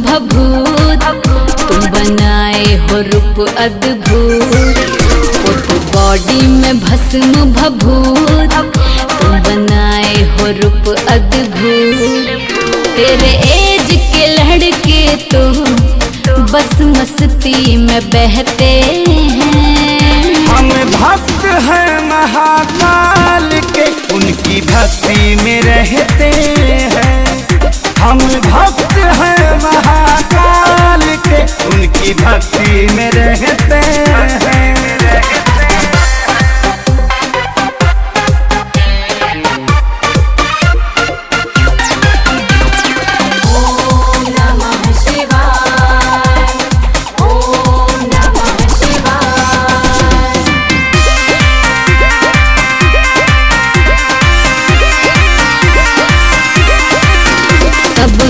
भभूत, तुम बनाए हो रूप अद्भुत। वो तो बॉडी में भस्म भभूत, तुम बनाए हो रूप अद्भुत। तेरे एज के लड़के तो बस मस्ती में बहते हैं। हम भक्त हैं महाकाल के, उनकी भक्ति में रहते हैं। हम भक्त हैं महाकाल के, उनकी भक्ति में रहते हैं।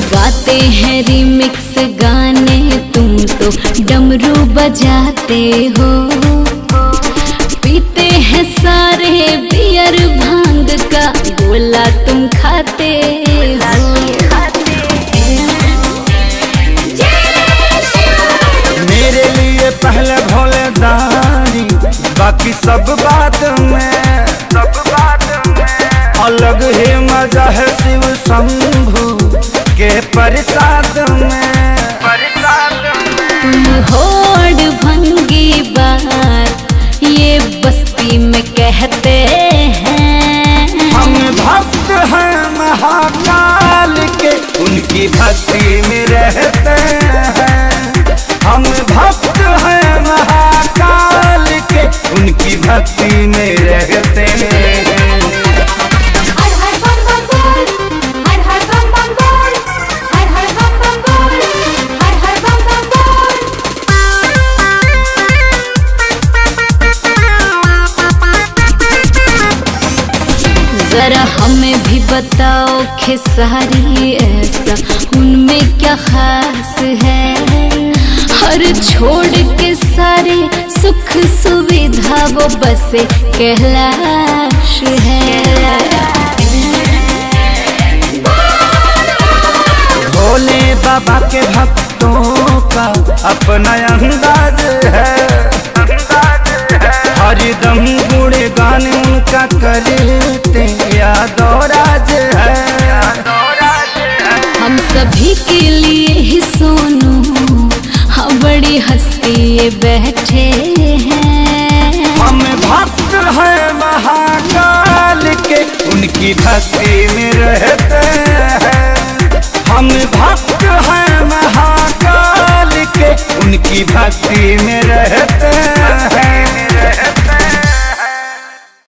गाते हैं रिमिक्स गाने, तुम तो डमरू बजाते हो। पीते हैं सारे बियर भांग का गोला तुम खाते हो। मेरे लिए पहले भोले दानी, बाकी सब बात में। अलग ही मजा है शिव शंभू के प्रसाद में। तुम होड़ भंगी बात ये बस्ती में कहते हैं। हम भक्त हैं महाकाल के, उनकी भक्ति में रहते हैं। हम भक्त हैं महाकाल के, उनकी भक्ति में रहते हैं। जरा हमें भी बताओ खेसारी, ऐसा उनमें क्या खास है? हर छोड़ के सारे सुख सुविधा वो बसे कैलाश है। भोले बाबा के भक्तों का अपना अंदाज है। हरदम गुणगान उनका करते यादवराज है। हम सभी के लिए ही सोनू, हाँ बड़ी हस्ती ये बैठे हैं। हम भक्त हैं महाकाल के, उनकी भक्ति में रहते हैं। हम भक्त हैं महाकाल के, उनकी भक्ति में रहते हैं।